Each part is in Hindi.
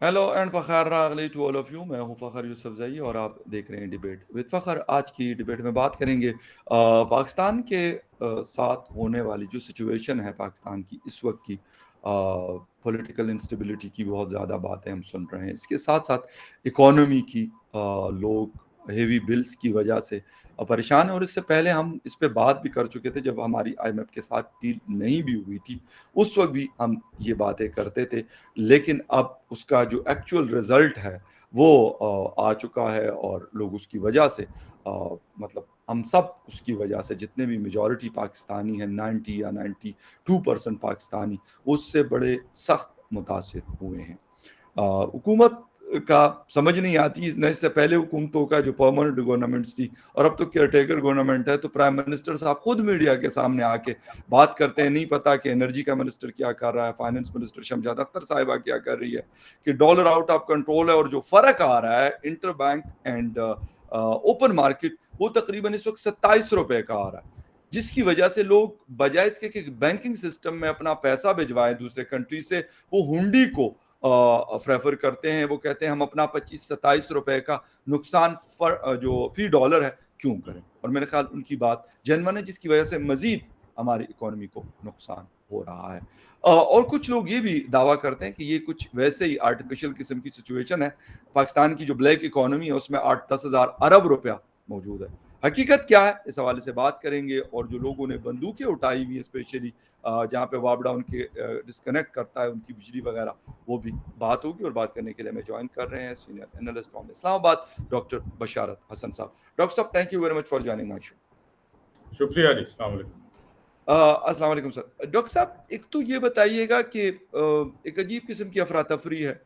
हेलो एंड फ़खर रागली टू ऑल ऑफ यू। मैं हूं फ़खर यूसुफज़ई और आप देख रहे हैं डिबेट विद फ़खर। आज की डिबेट में बात करेंगे पाकिस्तान के साथ होने वाली जो सिचुएशन है पाकिस्तान की इस वक्त की पॉलिटिकल इंस्टेबिलिटी की बहुत ज़्यादा बातें हम सुन रहे हैं। इसके साथ साथ इकोनॉमी की लोग हेवी बिल्स की वजह से परेशान हैं और इससे पहले हम इस पे बात भी कर चुके थे जब हमारी आईएमएफ के साथ डील नहीं भी हुई थी। उस वक्त भी हम ये बातें करते थे, लेकिन अब उसका जो एक्चुअल रिजल्ट है वो आ चुका है और लोग उसकी वजह से मतलब हम सब उसकी वजह से जितने भी मेजॉरिटी पाकिस्तानी हैं 90 या 92% पाकिस्तानी उससे बड़े सख्त मुतासिर हुए हैं। हुकूमत का समझ नहीं आती, न इससे पहले हुकूमतों का जो परमानेंट गवर्नमेंट्स थी और अब तो केयरटेकर गवर्नमेंट है, तो प्राइम मिनिस्टर साहब खुद मीडिया के सामने आके बात करते हैं। नहीं पता कि एनर्जी का मिनिस्टर क्या कर रहा है, फाइनेंस मिनिस्टर शमशाद अख्तर साहिबा क्या कर रही है, कि डॉलर आउट ऑफ कंट्रोल है और जो फर्क आ रहा है inter bank and open market वो तकरीबन इस वक्त 27 रुपए का आ रहा है, जिसकी वजह से लोग बजाय इसके कि बैंकिंग सिस्टम में अपना पैसा भिजवाएं दूसरे कंट्री से, वो हुंडी को प्रेफर करते हैं। वो कहते हैं हम अपना 25-27 रुपए का नुकसान जो फी डॉलर है क्यों करें, और मेरे ख्याल उनकी बात जेन्युइन है, जिसकी वजह से मजीद हमारी इकोनॉमी को नुकसान हो रहा है। और कुछ लोग ये भी दावा करते हैं कि ये कुछ वैसे ही आर्टिफिशियल किस्म की सिचुएशन है। पाकिस्तान की जो ब्लैक इकोनॉमी है उसमें 8-10 हज़ार अरब रुपया मौजूद है। हकीकत क्या है इस हवाले से बात करेंगे, और जो लोगों ने बंदूकें उठाई हुई, स्पेशली जहाँ पे वापडा उनके डिस्कनेक्ट करता है उनकी बिजली वगैरह, वो भी बात होगी। और बात करने के लिए हमें ज्वाइन कर रहे हैं senior analyst from Islamabad doctor Basharat Hasan साहब। डॉक्टर साहब, thank you very much for joining my show. शुक्रिया जी। अस्सलाम वालेकुम। अस्सलाम वालेकुम सर। डॉक्टर साहब, एक तो ये बताइएगा कि एक अजीब किस्म की अफरा तफरी है।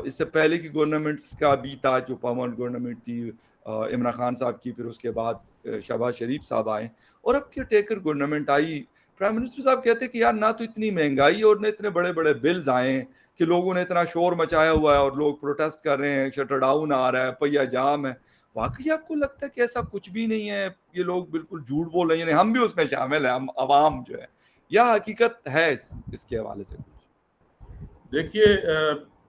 इससे पहले की गवर्नमेंट्स का भी था, जो परमानेंट गवर्नमेंट थी इमरान खान साहब की, फिर उसके बाद शहबाज शरीफ साहब आए और अब केयर टेकर गवर्नमेंट आई। प्राइम मिनिस्टर साहब कहते हैं कि यार ना तो इतनी महंगाई और न इतने बड़े बड़े बिल्स आए हैं कि लोगों ने इतना शोर मचाया हुआ है और लोग प्रोटेस्ट कर रहे हैं, शटर डाउन आ रहा है, पहिया जाम है। वाकई आपको लगता है कि ऐसा कुछ भी नहीं है, ये लोग बिल्कुल झूठ बोल रहे हैं, हम भी उसमें शामिल हैं, हम अवाम जो है, या हकीकत है इसके हवाले से कुछ? देखिए,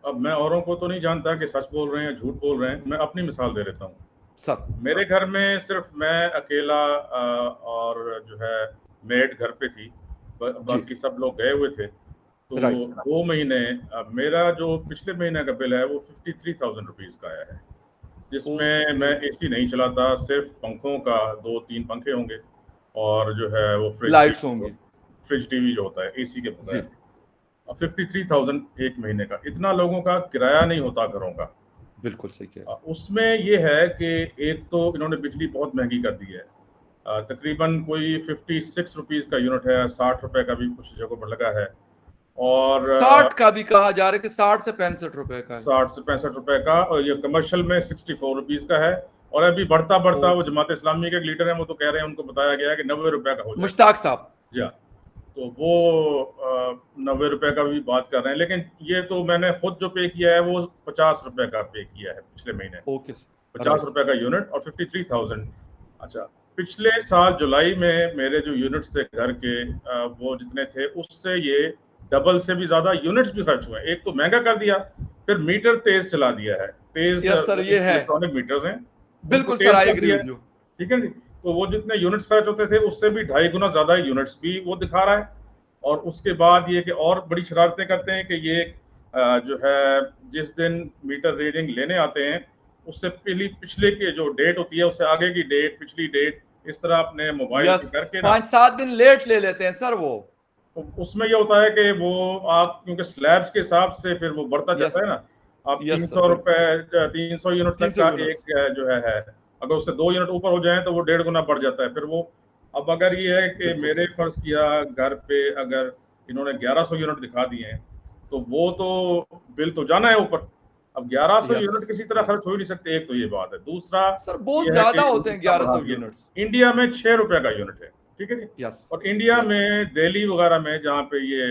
अब मैं औरों को तो नहीं जानता कि सच बोल रहे हैं झूठ बोल रहे हैं। मैं अपनी मिसाल दे देता हूँ। सब मेरे घर में सिर्फ मैं अकेला और जो है मेड घर पे थी। जी, बाकी सब लोग गए हुए थे। तो राइट। 2 महीने मेरा जो पिछले महीने का बिल है वो 53,000 रुपीज़ का आया है, जिसमें ओके। मैं एसी नहीं चलाता। सिर्फ पंखों का 2-3 पंखे होंगे और जो है वो लाइट्स होंगी। फ्रिज टीवी जो होता है एसी के जी। बगैर। 53,000 एक महीने का, इतना लोगों का किराया नहीं होता घरों का। बिल्कुल सही कह रहे उसमें ये है कि एक तो इन्होंने बिजली बहुत महंगी कर दी है। तकरीबन कोई 56 रुपीज़ का यूनिट है, 60 रुपए का भी कुछ जगहों पर लगा है। हैं। और 60 का भी कहा जा रहा है कि 60 से 65 रुपए का है। 60 से 65 रुपए का, और ये कमर्शियल में 64 रुपीज़ का है। और अभी बढ़ता बढ़ता वो ओके। जमात इस्लामी के एक लीडर हैं, वो तो कह रहे हैं, उनको बताया गया है कि 90 रुपए का हो जाएगा। मुश्ताक साहब। जी हाँ। तो वो 90 रुपए का भी बात कर रहे हैं, लेकिन ये तो मैंने खुद जो पे किया है वो 50 रुपए का पे किया है पिछले महीने। Okay sir, 50 right. रुपए का यूनिट और 53,000। अच्छा, पिछले साल जुलाई में मेरे जो यूनिट्स थे घर के, वो जितने थे उससे ये डबल से भी ज्यादा यूनिट्स भी खर्च हुए। एक तो महंगा कर दिया, फिर मीटर तेज चला दिया है। तेज यस सर, ये है। इलेक्ट्रॉनिक मीटर्स हैं, उनको बिल्कुल सर, तेज आई कर एग्री दिया है। With you. ठीक है जी। तो वो जितने यूनिट्स खर्च होते थे उससे भी 2.5 गुना ज्यादा यूनिट्स भी वो दिखा रहा है। और उसके बाद ये कि और बड़ी शरारतें करते हैं कि ये जो है जिस दिन मीटर रीडिंग लेने आते हैं उससे पिछले की जो डेट होती है उससे आगे की डेट, पिछली डेट, इस तरह अपने मोबाइल यस, पे करके ना। 5-7 दिन लेट ले लेते हैं सर वो। तो उसमें ये होता है कि वो आप क्योंकि स्लैब्स के हिसाब से फिर वो बढ़ता यस। जाता है ना। आप तीन यस सर, सौ बिल्कुल। रुपए 300 यूनिट तक 300 का यूनिट्स। एक जो है अगर उससे 2 यूनिट ऊपर हो जाए तो वो 1.5 गुना बढ़ जाता है फिर वो। अब अगर ये है कि बिल्कुल मेरे सर। फर्ज किया घर पे अगर इन्होंने 1100 यूनिट दिखा दिए हैं, तो वो तो बिल तो जाना है ऊपर। अब 1100 यस। यूनिट किसी तरह यस खर्च हो ही नहीं सकते, एक तो ये बात है। दूसरा सर, बहुत ये है ज्यादा कि होते हैं इतना बढ़ा 1100 दिया। यूनिट्स। इंडिया में 6 रुपए का यूनिट है, ठीक है जी। यस। और इंडिया यस में दिल्ली वगैरह में जहाँ पे ये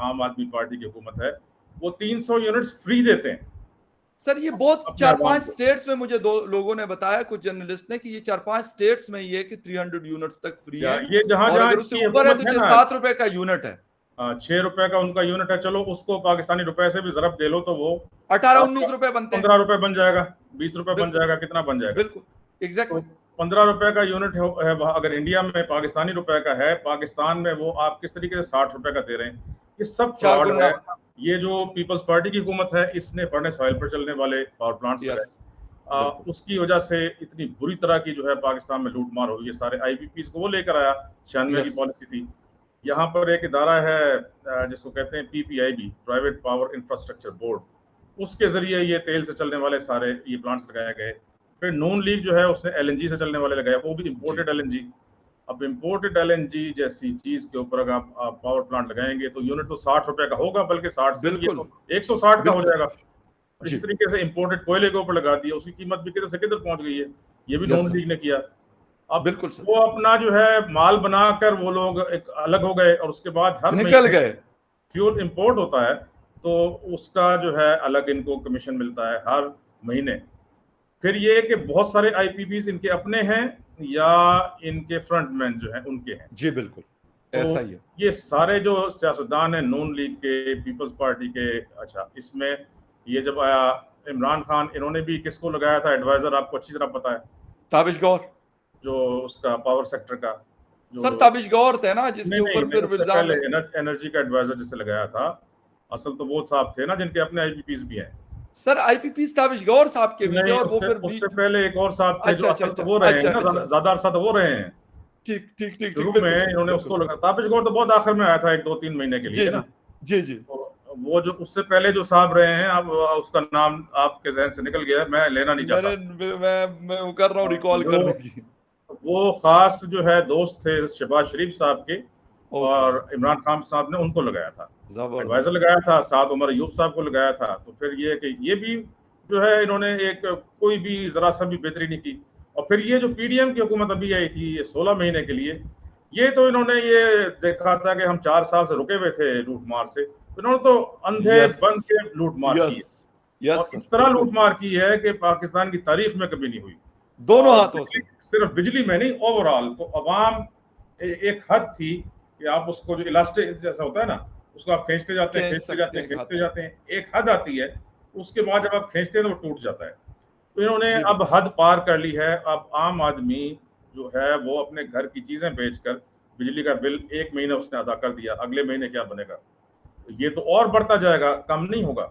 आम आदमी पार्टी की हुकूमत है, वो 300 यूनिट्स फ्री देते हैं सर, ये बहुत अपने चार अवाम पांच को। स्टेट्स में, मुझे दो लोगों ने बताया, कुछ जर्नलिस्ट ने, कि ये 4-5 स्टेट्स में ये कि 300 यूनिट्स तक फ्री या है। ये जहां और जहां अगर उससे इसकी ऊपर है हुकूमत तो है छह ना, सात रुपए का यूनिट है। ₹6 का उनका यूनिट है, चलो उसको पाकिस्तानी रुपए से भी ज़रब दे लो तो वो 18-19 रुपए बनते हैं। ₹15 बन जाएगा, ₹20 बन बिल्कुल, जाएगा, कितना बन जाएगा? बिल्कुल, तो एग्ज़ैक्टली। ₹15 का यूनिट है वहाँ, अगर इंडिया में पाकिस्तानी रुपए का है, पाकिस्तान में वो आप किस तरीके से ₹60 का दे रहे हैं? ये सब 4 फ्रॉड गुना। है। ये जो पीपल्स पार्टी की हुकूमत है, इसने फर्नेस ऑयल पर चलने वाले पावर प्लांट्स लगाए। यस, बिल्कुल। उसकी वजह से इतनी बुरी तरह की जो है पाकिस्तान में लूट-मार हो रही है। सारे आईपीपीज़ को वो लेकर आया, 96 की यस, पॉलिसी थी। यहाँ पर एक इदारा है जिसको कहते हैं पीपीआईबी, प्राइवेट पावर इंफ्रास्ट्रक्चर बोर्ड, उसके ज़रिए ये तेल से चलने वाले सारे ये प्लांट्स लगाए गए। फिर नून लीग जो है उसने एलएनजी से चलने वाले लगाए, वो भी जी, इम्पोर्टेड एलएनजी। अब इम्पोर्टेड एलएनजी जैसी चीज़ के ऊपर अगर आप पावर प्लांट लगाएँगे तो यूनिट तो ₹60 का होगा, बल्कि 60 से भी ये बिल्कुल, तो 160 का हो बिल्कुल। जाएगा। इसी जी, तरीके से इम्पोर्टेड कोयले के ऊपर लगा दिया, उसकी कीमत भी किधर से किधर पहुँच गई है। ये भी यस नून सर, लीग ने किया। अब बिल्कुल सर। वो अपना जो है माल बनाकर वो लोग एक अलग हो गए, और उसके बाद हर निकल महीने गए। फ्यूल इंपोर्ट होता है, तो उसका जो है अलग इनको कमीशन मिलता है हर महीने। फिर ये कि बहुत सारे आईपीपीज़ इनके अपने हैं या इनके फ्रंटमैन जो हैं उनके हैं। जी, बिल्कुल, तो ऐसा ही है। ये सारे जो सियासतदान हैं नून लीग के, पीपल्स पार्टी के, अच्छा इसमें ये जब आया इमरान खान, इन्होंने भी किसको लगाया था एडवाइजर, आपको अच्छी तरह पता है, ताबिश गौर। जो उसका पावर सेक्टर का जो, सर ताबिश गौर थे ना जिसके नहीं ऊपर नहीं, फिर उससे इल्ज़ाम पहले है। एनर्जी का एडवाइजर जिसे लगाया था, असल तो वो साहब थे ना जिनके अपने आईपीपीज़ भी हैं। सर आईपीपीज़ ताबिश गौर साहब के भी थे नहीं, और वो उससे फिर उससे बीच। पहले एक और साहब थे जो अच्छा, अच्छा, असल तो अच्छा, वो रहे हैं अच्छा, ना, अच्छा। ज़्यादा अरसा तो वो रहे हैं। ठीक, ठीक, ठीक, ठीक, शुरू बिल्कुल में सर, इन्होंने बिल्कुल उसको सर। लगा, ताबिश गौर तो बहुत आखिर में आया था 1-2-3 महीने के लिए, जी, है जी। ना? जी, जी। तो वो जो उससे पहले जो साहब रहे हैं, अब उसका नाम आपके ज़हन से निकल गया है, मैं लेना नहीं मैंने चाहता। मैं वो कर रहा हूँ रिकॉल जो करने की। वो ख़ास जो है दोस्त थे शहबाज शरीफ साहब के, ओके, और इमरान खान साहब ने उनको लगाया था। एडवाइज़र ज़बरदस्त। लगाया था, साथ उमर अयूब साहब को लगाया था। तो फिर ये कि ये भी जो है इन्होंने एक कोई भी ज़रा-सा भी बेहतरी नहीं की। और फिर ये जो पीडीएम की हुकूमत अभी आई थी, ये 16 महीने के लिए, ये तो इन्होंने ये देखा था कि हम 4 साल से रुके हुए थे लूट-मार से। तो इन्होंने तो यस, अंधे-बन के लूट-मार की यस, है, यस और सर, इस तरह बिल्कुल। लूट-मार की है कि पाकिस्तान की तारीख में कभी नहीं हुई। दोनों और हाथों बिजली, से। सिर्फ बिजली में नहीं, ओवरऑल तो अवाम एक हद थी कि आप उसको जो इलास्टिक जैसा होता है ना, उसको आप खींचते जाते हैं, खींच खींचते सकते जाते हैं, हैं खींचते खाते हैं। जाते हैं, एक हद आती है, उसके बाद जब यस, आप खींचते हैं तो वो टूट जाता है। तो इन्होंने जी अब बिल्कुल। हद पार कर ली है। अब आम आदमी जो है वो अपने घर की चीजें बेचकर बिजली का बिल 1 महीने उसने अदा कर दिया, अगले महीने क्या बनेगा? तो ये तो और बढ़ता जाएगा, कम नहीं होगा।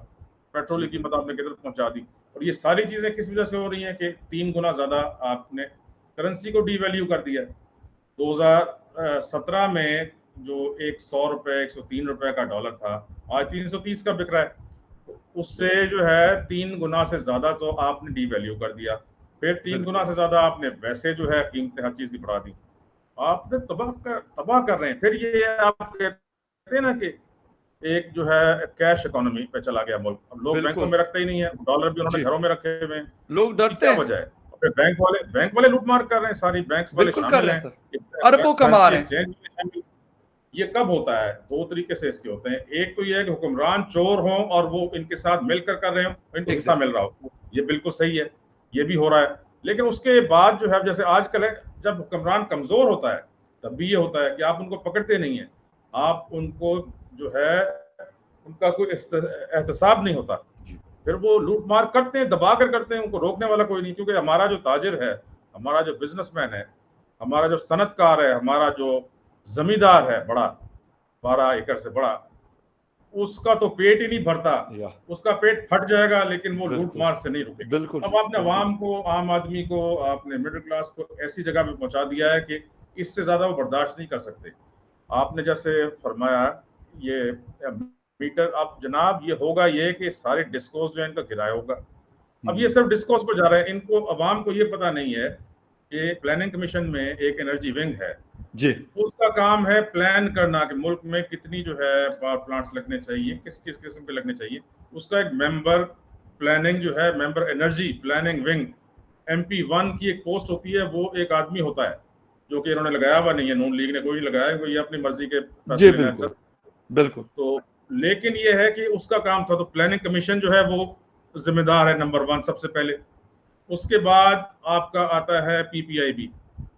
पेट्रोल जी की कीमत बिल्कुल। आपने किधर पहुंचा दी। और ये सारी चीजें किस वजह से हो रही हैं कि 3 गुना ज्यादा आपने करेंसी को डीवैल्यू कर दिया। 2017 में जो एक ₹100 ₹103 का डॉलर था, आज 330 का बिक रहा है। तो उससे बिल्कुल, जो है 3 गुना से ज्यादा तो आपने डीवैल्यू कर दिया। फिर 3 गुना बिल्कुल। से ज्यादा आपने वैसे जो है कीमतें हर चीज की बढ़ा दी। आपने तबाह कर रहे हैं। फिर ये आप कहते हैं ना कि एक जो है कैश इकोनॉमी पे चला गया मुल्क। अब लोग बैंकों बिल्कुल, में रखते ही नहीं है, डॉलर भी उन्होंने जी। घरों में रखे हुए हैं। लोग इसकी डरते क्या हैं। वजह है? और फिर बैंक वाले लूटमार कर रहे हैं, सारी बैंक्स वाले बिल्कुल कर शामिल रहे हैं। हैं सर। अरबों कमा करेंसी रहे हैं। एक्सचेंज में शामिल। ये कब होता है? 2 तरीके से इसके होते हैं। एक तो ये है कि हुक्मरान चोर हों और वो इनके साथ मिलकर कर रहे हों, इनको हिस्सा मिल एग्ज़ैक्टली। रहा हो। ये बिल्कुल सही है, ये भी हो रहा है। लेकिन उसके बाद जो है, जैसे आजकल है, जब हुक्मरान कमज़ोर होता है, तब भी ये होता है कि आप उनको पकड़ते नहीं हैं। आप उनको जो है, उनका कोई एहतसाब नहीं होता। जी, फिर वो लूट-मार करते हैं, दबा कर करते हैं, उनको रोकने वाला कोई नहीं। क्योंकि हमारा जो ताजिर है, हमारा जो बिज़नेसमैन है, हमारा जो सनअतकार है, हमारा जो ज़मींदार है बड़ा, 12 एकड़ से बड़ा, उसका तो पेट ही नहीं भरता। याह! उसका पेट फट जाएगा, लेकिन वो बिल्कुल, लूट-मार से नहीं रुकेगा। बिल्कुल अब ठीक, आपने बिल्कुल अवाम ठीक। को, आम आदमी को, आपने मिडल क्लास को ऐसी जगह पे पहुँचा दिया है कि इससे ज़्यादा वो बर्दाश्त नहीं कर सकते। आपने जैसे फरमाया, ये मीटर, अब जनाब ये होगा ये कि सारे डिस्कोज़ जो है इनका किराया होगा। हुँ, अब ये हुँ। सिर्फ डिस्कोर्स पर जा रहे हैं, इनको, अवाम को ये पता नहीं है कि प्लानिंग कमीशन में एक एनर्जी विंग है। जी, उसका काम है प्लान करना कि मुल्क में कितनी जो है पावर प्लांट्स लगने चाहिए, किस किस किस्म के लगने चाहिए। उसका एक मेंबर प्लानिंग जो है, member energy planning wing, MP1 की एक पोस्ट होती है, वो एक आदमी होता है, जो कि इन्होंने लगाया हुआ नहीं है, नून लीग ने कोई नहीं लगाया है, वो ये अपनी मर्जी के जी फैसले लेना बिल्कुल, चाहता। बिल्कुल। तो लेकिन ये है कि उसका काम था, तो प्लानिंग कमीशन जो है वो जिम्मेदार है नंबर 1 सबसे पहले। उसके बाद आपका आता है पीपीआईबी,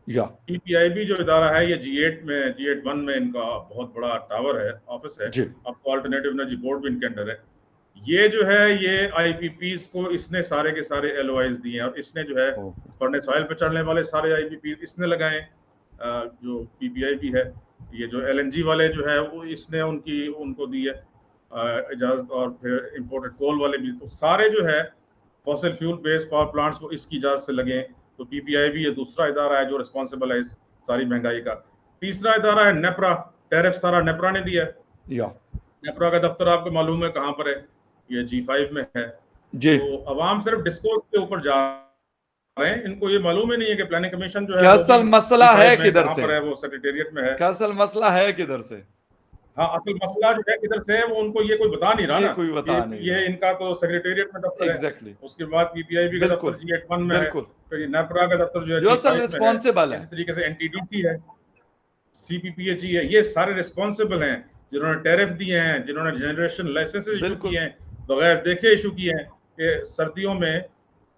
या पीपीआईबी जो इदारा है ये G8 में इनका बहुत बड़ा टावर है, ऑफिस है। जी आपको अल्टरनेटिव एनर्जी बोर्ड भी इनके अंडर है। ये जो है ये आईपीपीज को इसने सारे के सारे एलओआईज दिए हैं और इसने जो है ओके फर्नेस ऑयल पे चढ़ने वाले सारे आईपीपीज इसने लगाए। जो पीपीआईबी है, ये जो एलएनजी वाले जो है वो इसने उनको दी है इजाजत, और फिर इंपोर्टेड कोल वाले भी, तो सारे जो है fossil fuel based power plants को इसकी इजाजत से लगे। तो पीपीआईबी ये दूसरा इदारा है जो रिस्पॉन्सिबल है इस सारी महंगाई का। तीसरा इदारा है नेपरा, टैरिफ सारा नेपरा ने दिया है। या नेपरा का दफ्तर आपको मालूम है कहाँ पर है, ये G5 में है। जी तो अवाम सिर्फ डिस्कोर्स के ऊपर जा रहे हैं, इनको ये मालूम ही नहीं है कि प्लानिंग कमीशन जो कि है वो भी असल मसला है G5 में किधर कहाँ से, पर है, वो सेक्रेटेरिएट में है। कि असल मसला है किधर से, हाँ, असल मसला जो है किधर से है वो उनको ये कोई बता नहीं रहा ये ना। कोई बता नहीं ये रहा। इनका तो सेक्रेटेरिएट में दफ्तर है। एग्जैक्टली उसके बाद पीपीआईबी का दफ्तर बिल्कुल G8 में है। बिल्कुल, फिर ये नेपरा का दफ्तर जो है जो असल G5 में है। रिस्पॉन्सिबल है। इसी तरीके से एनटीडीसी है, सीपीपीएचई है, ये सारे रिस्पॉन्सिबल हैं जिन्होंने टैरिफ दिए हैं, जिन्होंने जनरेशन लाइसेंसेस इशू बिल्कुल किए हैं, बगैर देखे इशू किए हैं कि सर्दियों में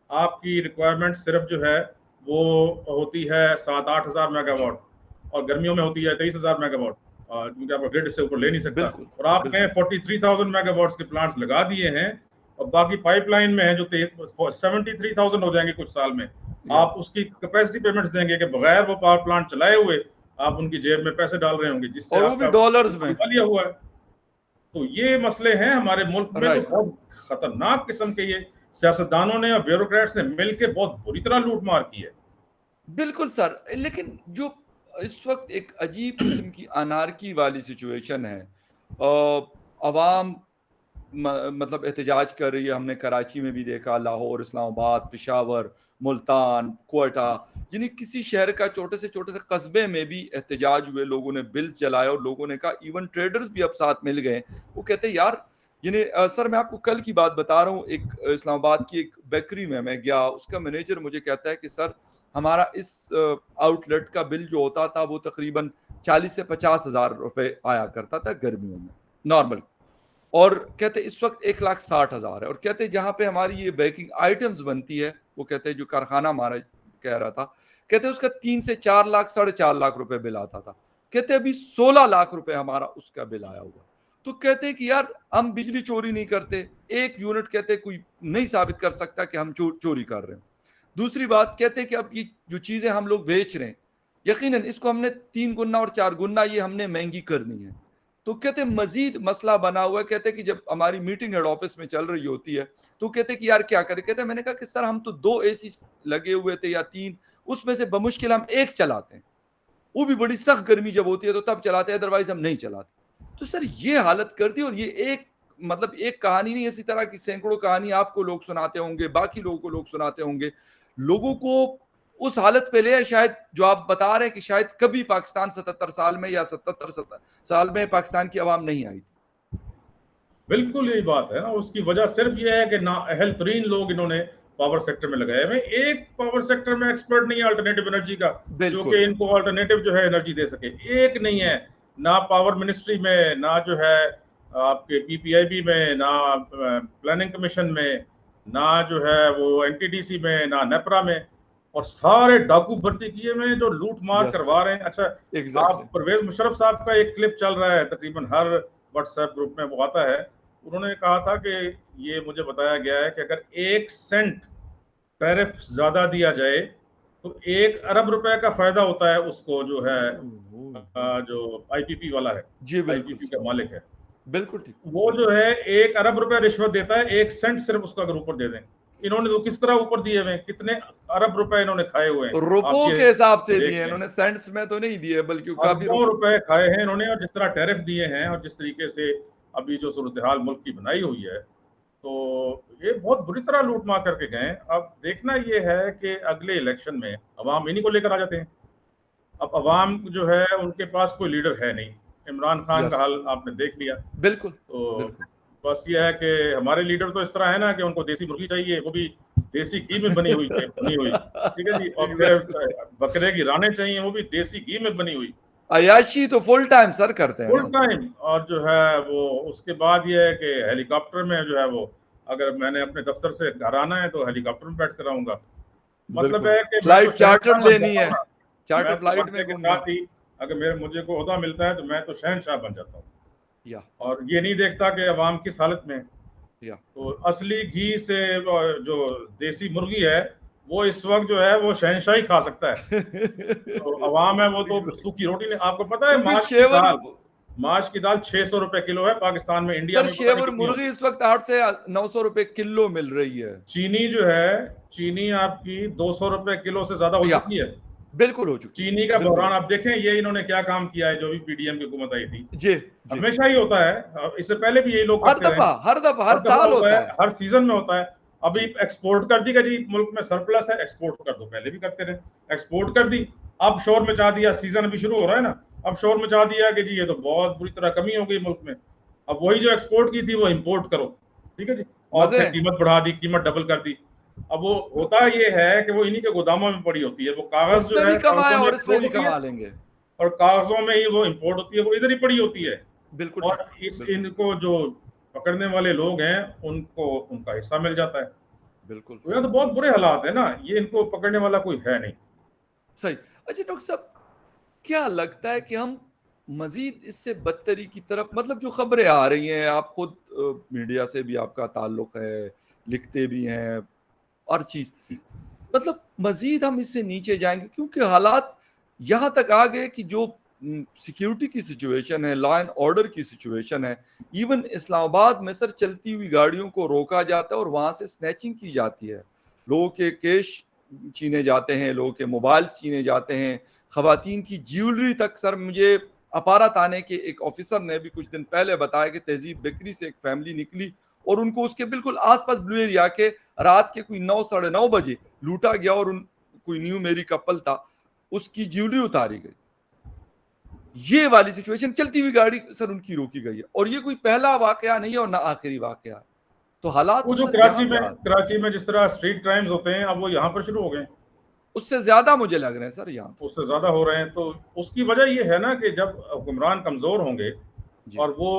आपकी रिक्वायरमेंट सिर्फ जो है वो होती है 7-8 हज़ार मेगावाट और गर्मियों में होती है 23,000 मेगावाट, क्योंकि आप ग्रिड से ऊपर ले नहीं सकता। बिल्कुल और आपने 43,000 मेगावाट्स के प्लांट्स लगा दिए हैं और बाकी पाइपलाइन में है जो 73,000 हो जाएंगे कुछ साल में। या आप उसकी कैपेसिटी पेमेंट्स देंगे कि बगैर वो पावर प्लांट चलाए हुए आप उनकी जेब में पैसे डाल रहे होंगे, जिससे और वो भी आपका डॉलर्स में। दिवालिया हुआ है। तो ये मसले हैं हमारे मुल्क में, तो राइट बहुत खतरनाक किस्म के ये सियासतदानों ने और ब्यूरोक्रेट्स ने मिलकर बहुत बुरी तरह लूट मार की है। बिल्कुल सर, लेकिन जो इस वक्त एक अजीब किस्म की अनारकी वाली सिचुएशन है, अवाम मतलब एहतजाज कर रही है। हमने कराची में भी देखा, लाहौर, इस्लामाबाद, पेशावर, मुल्तान, क्वेटा, यानी किसी शहर का छोटे से कस्बे में भी एहतजाज हुए, लोगों ने बिल जलाए और लोगों ने कहा, इवन ट्रेडर्स भी अब साथ मिल गए। वो कहते हैं यार, यानी सर मैं आपको कल की बात बता रहा हूँ, एक इस्लामाबाद की एक बेकरी में मैं गया, उसका मैनेजर मुझे कहता है कि सर हमारा इस आउटलेट का बिल जो होता था वो तकरीबन 40 से 50 हज़ार रुपए आया करता था गर्मियों में नॉर्मल, और कहते इस वक्त 1,60,000 है। और कहते जहां पे हमारी ये बेकिंग आइटम्स बनती है, वो कहते जो कारखाना हमारा कह रहा था, कहते उसका 3 से 4 लाख 4.5 लाख रुपए बिल आता था। कहते अभी 16 लाख रुपए हमारा उसका बिल आया हुआ। तो कहते कि यार हम बिजली चोरी नहीं करते, एक यूनिट कहते कोई नहीं साबित कर सकता कि हम चोरी कर रहे हैं। दूसरी बात कहते कि अब ये जो चीजें हम लोग बेच रहे हैं, यकीनन इसको हमने 3 गुना और 4 गुना ये हमने महंगी करनी है। तो कहते मजीद मसला बना हुआ है। कहते कि जब हमारी मीटिंग हेड ऑफिस में चल रही होती है तो कहते कि यार क्या करें। कहते मैंने कहा कि सर हम तो 2 एसी लगे हुए थे या 3, उसमें से बमुश्किल हम एक चलाते हैं, वो भी बड़ी सख्त गर्मी जब होती है तो तब चलाते हैं, अदरवाइज हम नहीं चलाते। तो सर ये हालत कर दी। और ये एक मतलब एक कहानी नहीं, इसी तरह की सैकड़ों कहानी आपको लोग सुनाते होंगे, बाकी लोगों को लोग सुनाते होंगे। लोगों को उस हालत पे ले, शायद जो आप बता रहे हैं कि शायद कभी पाकिस्तान 77 साल में या 77 साल में पाकिस्तान की आवाम नहीं आई थी। बिल्कुल यही बात है ना, उसकी वजह सिर्फ ये है कि ना अहल तरीन लोग इन्होंने पावर सेक्टर में लगाए हुए। एक पावर सेक्टर में एक्सपर्ट नहीं है अल्टरनेटिव एनर्जी का, जो कि इनको अल्टरनेटिव जो है एनर्जी दे सके, एक नहीं है। ना पावर मिनिस्ट्री में, ना जो है आपके पीपीआईबी में, ना प्लानिंग कमीशन में, ना जो है वो एनटीडीसी में, ना नेपरा में, और सारे डाकू भर्ती किए हुए जो लूट मार करवा रहे हैं। अच्छा, आप परवेज मुशर्रफ साहब का एक क्लिप चल रहा है तकरीबन हर व्हाट्सएप ग्रुप में वो आता है। उन्होंने कहा था कि ये मुझे बताया गया है कि अगर 1 सेंट टैरिफ ज्यादा दिया जाए तो 1 अरब रुपए का फायदा होता है उसको, जो है जो आईपीपी वाला है, आईपीपी का मालिक है, बिल्कुल ठीक, वो जो है 1 अरब रुपए रिश्वत देता है, 1 सेंट सिर्फ उसका अगर ऊपर दे दें। इन्होंने तो किस तरह ऊपर दिए हुए, कितने अरब रुपए इन्होंने खाए हुए हैं, रुपयों के हिसाब से दिए इन्होंने, सेंट्स में तो नहीं दिए, बल्कि काफी रुपए खाए हैं इन्होंने। और जिस तरह टैरिफ दिए हैं और जिस तरीके से अभी जो सूरत हाल मुल्क की बनाई हुई है, तो ये बहुत बुरी तरह लूट मार करके गए। अब देखना ये है कि अगले इलेक्शन में अवाम इन्हीं को लेकर आ जाते हैं। अब अवाम जो है उनके पास कोई लीडर है नहीं। इमरान खान का हाल आपने देख लिया। बिल्कुल। तो बस ये है कि हमारे लीडर तो इस तरह है ना कि उनको देसी मुर्गी चाहिए, वो भी देसी घी में बनी हुई, ठीक है जी। और फिर बकरे की रानें चाहिए, वो भी देसी घी में बनी हुई। अयाशी तो फुल टाइम सर करते हैं, फुल टाइम। और जो है वो उसके बाद ये है कि हेलीकॉप्टर में जो है वो, अगर मैंने अपने दफ्तर से घर आना है तो हेलीकॉप्टर में बैठ कर आऊंगा। मतलब है कि फ्लाइट चार्टर लेनी है। चार्टर मैं तो फ्लाइट बढ़ने में के घूमना। साथ ही अगर मुझे को ओहदा मिलता है तो मैं तो शहनशाह बन जाता हूँ, या और ये नहीं देखता कि अवाम किस हालत में है। या तो असली घी से जो देसी मुर्गी है, वो इस वक्त जो है वो शहनशाही खा सकता है। तो अवाम है वो तो Exactly. सूखी रोटी नहीं। आपको पता है क्योंकि शेवर, माश की दाल 600 रुपए किलो है पाकिस्तान में, इंडिया सर में पता नहीं शेवर कितनी मुर्गी होगी। इस वक्त 8 से 900 रुपए किलो मिल रही है। चीनी जो है, चीनी आपकी 200 रुपए किलो से ज्यादा हो या चुकी है। बिल्कुल हो चुकी है, चीनी का बिल्कुल बहरान हो आप देखें, ये इन्होंने क्या काम किया है, जो भी पीडीएम की हुकूमत आई थी। जी जी। हमेशा ही होता है, इससे पहले भी यही लोग हर करते रहे। दफा हर दफा हर हर दफा साल होता होता है, है। हर सीजन में होता है। अभी जी एक्सपोर्ट कर दी कि जी मुल्क में सरप्लस है, एक्सपोर्ट कर दो, पहले भी करते रहे, एक्सपोर्ट कर दी। अब शोर मचा दिया, सीजन अभी शुरू हो रहा है ना, अब शोर मचा दिया कि जी ये तो बहुत बुरी तरह कमी हो गई मुल्क में, अब वही जो एक्सपोर्ट की थी वो इंपोर्ट करो। ठीक है जी, और मजे फिर कीमत बढ़ा दी, कीमत डबल कर दी। अब वो होता ये है कि वो इन्हीं के गोदामों में पड़ी होती है, वो कागज जो उसमें भी है कमाए कागजों में और इसमें एक्सपोर्ट भी होती है, कमा लेंगे। और कागजों में ही वो इंपोर्ट होती है, वो इधर ही पड़ी होती है। बिल्कुल और ठीक, इस बिल्कुल इनको जो पकड़ने वाले लोग हैं, उनको उनका हिस्सा मिल जाता है। बिल्कुल तो यहाँ तो बहुत बुरे हालात है ना, ये इनको पकड़ने वाला कोई है नहीं। सही। अच्छा डॉक्टर साहब, क्या लगता है कि हम मजीद इससे बदतरी की तरफ, मतलब जो खबरें आ रही हैं, आप खुद मीडिया से भी आपका ताल्लुक है, लिखते भी हैं, हर चीज, मतलब मजीद हम इससे नीचे जाएंगे क्योंकि हालात यहां तक आ गए कि जो सिक्योरिटी की सिचुएशन है, लॉ एंड ऑर्डर की सिचुएशन है, इवन इस्लामाबाद में सर चलती हुई गाड़ियों को रोका जाता है और वहां से स्नैचिंग की जाती है, लोगों के कैश छीने जाते हैं, लोगों के मोबाइल छीने जाते हैं, खवातीन की ज्वेलरी तक। सर मुझे अपारा थाने के एक ऑफिसर ने भी कुछ दिन पहले बताया कि तहजीब बेकरी से एक फैमिली निकली और उनको उसके बिल्कुल आसपास ब्लू एरिया के रात के कोई 9 साढ़े 9 बजे लूटा गया और उन कोई न्यू मेरी कपल था, उसकी ज्वेलरी उतारी गई। ये वाली सिचुएशन, चलती हुई गाड़ी सर उनकी रोकी गई है, और ये कोई पहला वाकया नहीं है और ना आखिरी वाकया है। तो हालात वो तो जो सर यहाँ पे आ कराची में जिस तरह स्ट्रीट क्राइम्स होते हैं, अब वो यहाँ पर शुरू हो गए, उससे ज्यादा मुझे लग रहे हैं सर यहाँ पे। उससे ज्यादा हो रहे हैं। तो उसकी वजह ये है ना कि जब हुक्मरान कमजोर होंगे जी। और वो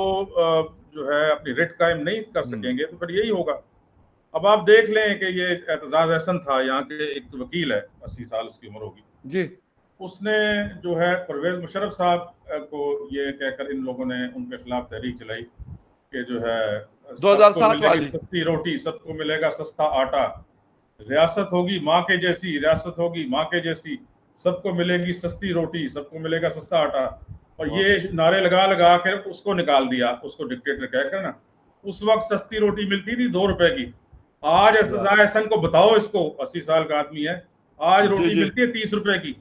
जो है अपनी रिट कायम नहीं कर हम्म। सकेंगे, तो फिर यही होगा। अब आप देख लें कि ये एतजाज एहसन था, यहाँ के एक वकील है, 80 साल उसकी उम्र होगी। जी उसने जो है परवेज मुशर्रफ साहब को ये कहकर इन लोगों ने उनके खिलाफ तहरीक चलाई कि जो है सबको 2007 मिलेगी वाली। सस्ती रोटी, सबको मिलेगा सस्ता आटा, रियासत होगी माँ के जैसी, रियासत होगी माँ के जैसी, सबको मिलेगी सस्ती रोटी, सबको मिलेगा सस्ता आटा। और वाह। ये नारे लगा लगा कर उसको निकाल दिया, उसको डिक्टेटर कहकर ना। उस वक्त सस्ती रोटी मिलती थी 2 रुपए की। आज या एहसन हसन को बताओ, इसको 80 साल का आदमी है, आज जी रोटी जी। मिलती है 30 रुपए की।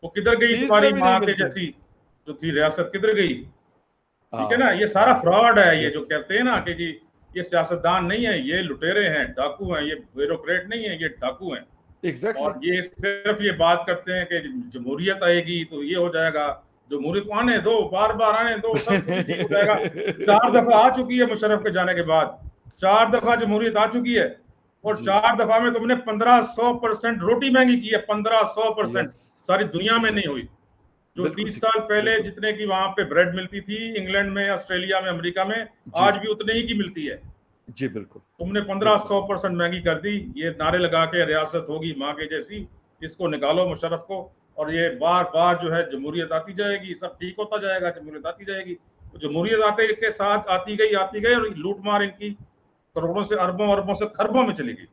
वो किधर गई 30 तुम्हारी में भी नहीं माँ के मिलते। जैसी जो थी रियासत, किधर गई? ठीक है ना, हाँ ये सारा हाँ। फ्रॉड है। ये यस। जो कहते हैं ना कि जी ये सियासतदान नहीं है, ये लुटेरे हैं, डाकू हैं, ये ब्यूरोक्रेट नहीं है, ये डाकू हैं। एग्जैक्टली। और ये सिर्फ ये बात करते हैं कि जमहूरियत आएगी तो ये हो जाएगा। जमहूरियत को आने दो, बार बार आने दो, सब कुछ ठीक हो जाएगा। 4 दफा आ चुकी है मुशर्रफ के जाने के बाद, 4 दफा जमहूरियत आ चुकी है, और जी। 4 दफा में तुमने 1500% रोटी महंगी की है, 1500%। यस। सारी दुनिया में नहीं एग्जैक्टली। हुई। जो बिल्कुल 30 ठीक। साल पहले बिल्कुल। जितने की वहां पे ब्रेड मिलती थी इंग्लैंड में, ऑस्ट्रेलिया में, अमेरिका में, जी आज भी उतने ही जी की मिलती है। जी। बिल्कुल तुमने बिल्कुल। 1500% महंगी कर दी। ये नारे लगा के रियासत होगी माँ के जैसी, इसको निकालो मुशर्रफ को, और ये बार बार जो है जमहूरियत आती जाएगी, सब ठीक होता जाएगा, जमहूरियत आती जाएगी। तो जमहूरियत आते के साथ आती गई, और लूट मार इनकी करोड़ों से अरबों, अरबों से खरबों में चली गई।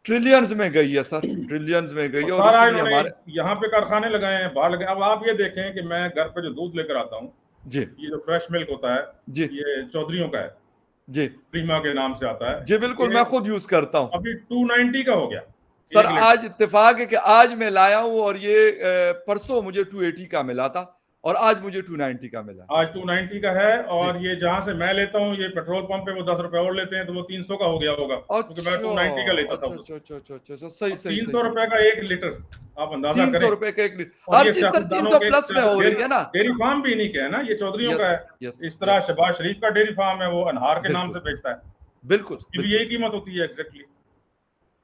ट्रिलियंस में गई है सर, ट्रिलियंस में गई और है, और सारा इसीलिए इन्होंने हमारे। यहाँ पे कारखाने लगाए हैं, बाहर लगाए। अब आप ये देखें कि मैं घर पे जो दूध लेकर आता हूँ, जी ये जो फ्रेश मिल्क होता है, जी ये चौधरियों का है, जी प्रीमा के नाम से आता है। जी। बिल्कुल, ये मैं खुद यूज करता हूँ। अभी 290 का हो गया सर 1 लीटर। आज इत्तेफाक है कि आज मैं लाया हूँ, और ये परसों मुझे 280 का मिला था और आज मुझे 290 का मिला। आज 290 का है। जी। और ये जहां से मैं लेता हूँ, ये पेट्रोल पंप पे वो 10 रुपए और लेते हैं, तो वो 300 का हो गया होगा, क्योंकि मैं अच्छा 290 का लेता था अच्छा उससे। अच्छा अच्छा अच्छा अच्छा अच्छा, सही अब सही तीन सही सौ सही। रुपए का 1 लीटर, आप अंदाजा 300 करें। रुपए का 1 लीटर, और हर ये चीज सर सियासतदानों 300 के प्लस में हो रही है ना। डेयरी फार्म भी इन्हीं के है ना, ये चौधरियों का यस है। यस इस तरह यस शहबाज यस। शरीफ का डेयरी फार्म है, वो अनहार के नाम बिल्कुल से बेचता है, बिल्कुल उसकी भी बिल्कुल। यही कीमत होती है एग्जैक्टली।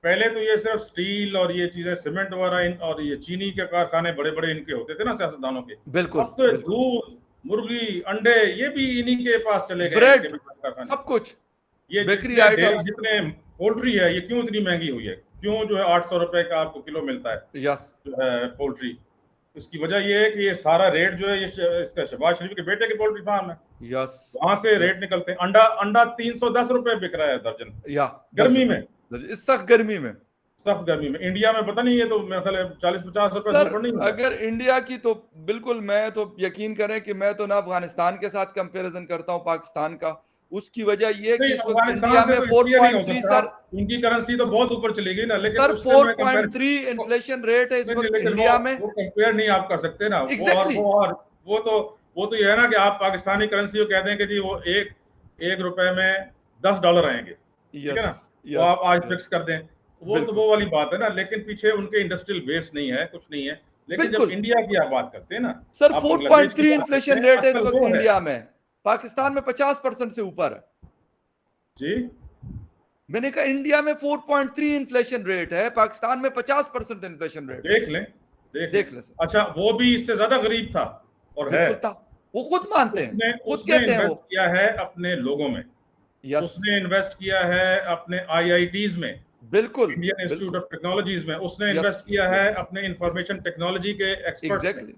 पहले तो ये सिर्फ स्टील और ये चीजें, सीमेंट वगैरह और ये चीनी के कारखाने बड़े बड़े इनके होते थे ना सियासतदानों के। बिल्कुल अब तो ये बिल्कुल। दूध, मुर्गी, अंडे, ये भी इन्हीं के पास चले गए हैं, इनके ब्रेड, भी कारखाने। सब कुछ, ये बेकरी जितने डेयरी, आइटम्स। जितने पोल्ट्री है, ये क्यों इतनी महंगी हुई है? क्यों जो है 800 रुपए का आपको किलो मिलता है यस। जो है पोल्ट्री? इसकी वजह ये है कि ये सारा रेट जो है ये इसका शहबाज शरीफ के बेटे के पोल्ट्री फार्म है, यस वहां से रेट निकलते हैं। अंडा अंडा 310 रुपए बिक रहा है दर्जन, या गर्मी में, इस सख्त गर्मी में, सख्त गर्मी में। इंडिया में पता नहीं, ये तो मेरे ख्याल 40-50 रुपए से सर ऊपर नहीं होगा। अगर इंडिया की तो बिल्कुल, मैं तो यकीन करें कि मैं तो ना अफगानिस्तान के साथ कंपैरिजन करता हूं पाकिस्तान का। उसकी वजह ये कि नहीं, इस वक्त अफगानिस्तान इंडिया से में तो इसलिए नहीं हो 4.3 सकता, सर, उनकी करेंसी तो बहुत ऊपर चली गई ना, लेकिन सर उससे मैं कंपेयर 4.3 इन्फ्लेशन रेट है इस नहीं, वक्त लेकिन इंडिया में। वो कंपेयर नहीं आप कर सकते ना। एग्जैक्टली वो तो ये है ना कि आप पाकिस्तानी करेंसी को कह दें कि जी वो एक रुपए में $10 आएंगे, ठीक है यस ना, वो यस आप आज फिक्स कर दें, वो तो बिल्कुल वो वाली बात है ना। लेकिन पीछे उनके इंडस्ट्रियल बेस नहीं है, कुछ नहीं है। लेकिन जब बिल्कुल इंडिया की आप बात करते हैं ना, सर आप बांग्लादेश की 4.3 बात करते इन्फ्लेशन हैं, रेट है इस असल वक्त वो है इंडिया में, पाकिस्तान में 50% से ऊपर है। जी। मैंने कहा इंडिया में 4.3 इन्फ्लेशन रेट है, पाकिस्तान में 50% इन्फ्लेशन रेट है देख सर। लें, देख लें। देख ले सर, अच्छा, वो भी इससे ज्यादा गरीब था और है। बिल्कुल था, वो खुद मानते हैं, उसने खुद उसने कहते हैं इन्वेस्ट वो। किया है अपने लोगों में, यस उसने इन्वेस्ट किया है अपने आईआईटीज में, बिल्कुल इंडियन इंस्टीट्यूट बिल्कुल ऑफ टेक्नोलॉजीज में, उसने यस इन्वेस्ट किया है यस अपने यस इंफॉर्मेशन टेक्नोलॉजी के एक्सपर्ट्स में। एग्जैक्टली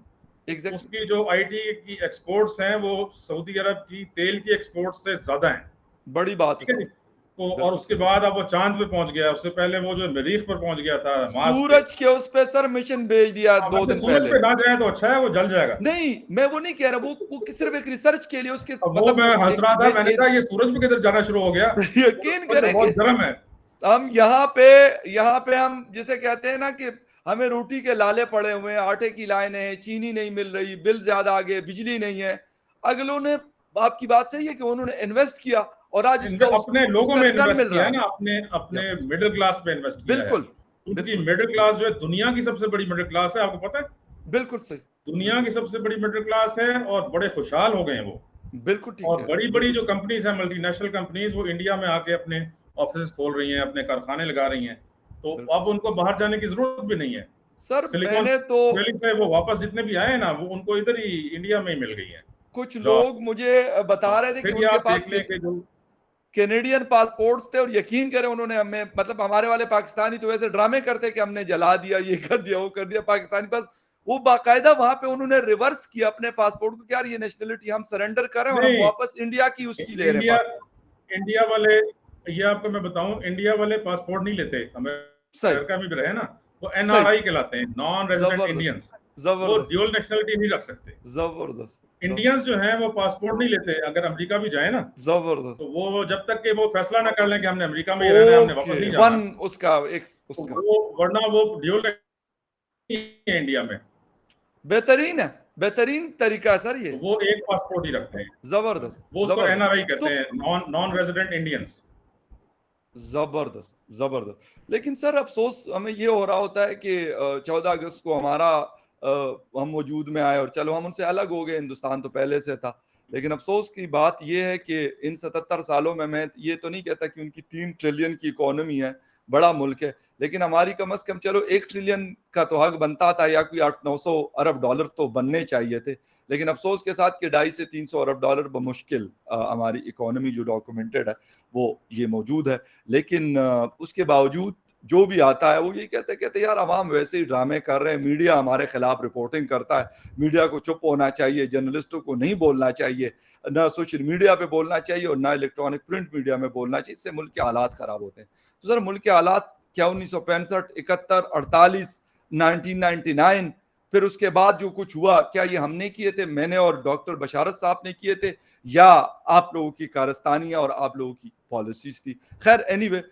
एग्जैक्टली उसकी जो आईटी की एक्सपोर्ट्स हैं वो सऊदी अरब की तेल की एक्सपोर्ट्स से ज्यादा हैं, बड़ी बात है ठीक है सर, जी। तो और बिल्कुल उसके सही। बाद अब वो चांद पे पहुंच गया, उससे पहले वो जो मरीख पर पहुंच गया था, मार्स पे। सूरज के उस पे सर मिशन भेज दिया हाँ, 2 वैसे दिन सूरज पहले। पे ना जाए तो अच्छा है, वो जल जाएगा। नहीं मैं वो नहीं कह रहा, वो सिर्फ एक रिसर्च के लिए उसके अब वो मतलब मैं वो हंस रहा था, मैंने एक कहा ये सूरज पे किधर जाना शुरू हो गया, यकीन सूरज तो करें कि बहुत गर्म है। हम यहाँ पे हम जिसे कहते हैं ना कि हमें रोटी के लाले पड़े हुए हैं, आटे की लाइनें हैं, चीनी नहीं मिल रही, बिल ज्यादा आ गए, बिजली नहीं है। अगलों ने, आपकी बात सही है कि उन्होंने इन्वेस्ट किया और आज अपने लोगों उसका में रिटर्न इन्वेस्ट मिल किया रहा है है। ना, अपने अपने यस मिडिल क्लास पे इन्वेस्ट किया है। बिल्कुल उनकी बिल्कुल मिडिल क्लास जो है दुनिया की सबसे बड़ी मिडिल क्लास है, आपको पता है? बिल्कुल सही, दुनिया की बिल्कुल सबसे बड़ी मिडिल क्लास है और बड़े खुशहाल हो गए हैं वो। बिल्कुल ठीक और है, बड़ी बड़ी बिल्कुल जो सही। कंपनीज है, मल्टीनेशनल कंपनीज, वो इंडिया में आके अपने ऑफिस खोल रही हैं, अपने कारखाने लगा रही हैं। तो बिल्कुल अब उनको बाहर जाने की जरूरत भी नहीं है। सर सिलिकॉन मैंने तो वैली से वो वापस जितने भी आए ना, वो उनको इधर ही इंडिया में ही मिल गई है कुछ जॉब। लोग मुझे बता रहे थे कि फिर ये उनके आप पास देख लें कि जो कैनेडियन पासपोर्ट्स थे और यकीन करें उन्होंने हमें, मतलब हमारे वाले पाकिस्तानी तो वैसे ड्रामे करते कि हमने जला दिया, ये कर दिया, वो कर दिया, पाकिस्तानी पास वो बाकायदा वहां पे उन्होंने रिवर्स किया अपने पासपोर्ट को कि यार ये नेशनलिटी हम सरेंडर करें और हम नहीं, वापस इंडिया की उसकी ले रहे हैं इंडिया पासपोर्ट। इंडिया वाले, ये आपको मैं बताऊं, इंडिया वाले पासपोर्ट नहीं लेते, सही अमेरिका में भी रहे ना, वो सही एनआरआई कहलाते हैं, नॉन रेजिडेंट जबरदस्त इंडियंस। वो जबरदस्त ड्यूअल नेशनलिटी नहीं रख सकते। जबरदस्त इंडियंस जो हैं वो पासपोर्ट नहीं लेते, अगर अमेरिका भी जाए ना, जबरदस्त तो वो जब तक कि वो फैसला ना कर लें कि हमने अमेरिका में ही रहना है, हमने ओके वापस नहीं वन जाना, उसका एक तो उसका वो, वरना वो ड्यूअल है इंडिया में, बेहतरीन है, बेहतरीन तरीका है सर ये, तो वो एक पासपोर्ट ही रखते हैं। जबरदस्त वो उसको जबरदस्त एनआरआई तो कहते हैं, नॉन नॉन रेजिडेंट इंडियंस। जबरदस्त जबरदस्त। लेकिन सर अफसोस हमें ये हो रहा होता है कि 14 अगस्त को हमारा हम वजूद में आए और चलो हम उनसे अलग हो गए, हिंदुस्तान तो पहले से था। लेकिन अफसोस की बात ये है कि इन 77 सालों में, मैं ये तो नहीं कहता कि उनकी 3 ट्रिलियन की इकोनॉमी है, बड़ा मुल्क है, लेकिन हमारी कम से कम चलो 1 ट्रिलियन का तो हक बनता था, या कोई 800-900 अरब डॉलर तो बनने चाहिए थे। लेकिन अफसोस के साथ कि 2.5 से 300 अरब डॉलर बमुश्किल हमारी इकोनॉमी जो डॉक्यूमेंटेड है वो ये मौजूद है। लेकिन उसके बावजूद जो भी आता है वो ये कहते यार अवाम वैसे ही ड्रामे कर रहे हैं, मीडिया हमारे खिलाफ रिपोर्टिंग करता है, मीडिया को चुप होना चाहिए, जर्नलिस्टों को नहीं बोलना चाहिए, ना सोशल मीडिया पे बोलना चाहिए और ना इलेक्ट्रॉनिक प्रिंट मीडिया में बोलना चाहिए, इससे मुल्क के हालात खराब होते हैं। तो सर मुल्क के हालात क्या 1965, 71, 48, 1999, फिर उसके बाद जो कुछ हुआ, क्या ये हमने किए थे, मैंने और डॉक्टर बशारत साहब ने किए थे, या आप लोगों की कारस्तानियां और आप लोगों की पॉलिसीज थी? खैर एनीवे,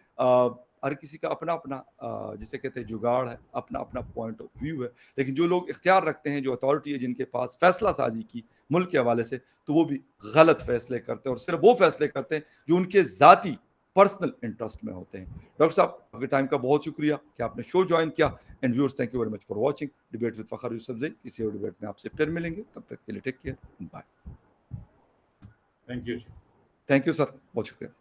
हर किसी का अपना अपना जिसे कहते हैं जुगाड़ है, अपना अपना पॉइंट ऑफ व्यू है। लेकिन जो लोग इख्तियार रखते हैं, जो अथॉरिटी है जिनके पास फैसला साजी की मुल्क के हवाले से, तो वो भी गलत फैसले करते हैं और सिर्फ वो फैसले करते हैं जो उनके जाती पर्सनल इंटरेस्ट में होते हैं। डॉक्टर साहब आपके टाइम का बहुत शुक्रिया कि आपने शो ज्वाइन किया। And viewers, thank you very much for watching debate with Fakhar Yousafzai. किसी और डिबेट में आपसे फिर मिलेंगे, तब तक के लिए take care, bye. Thank you. Thank you sir, बहुत शुक्रिया।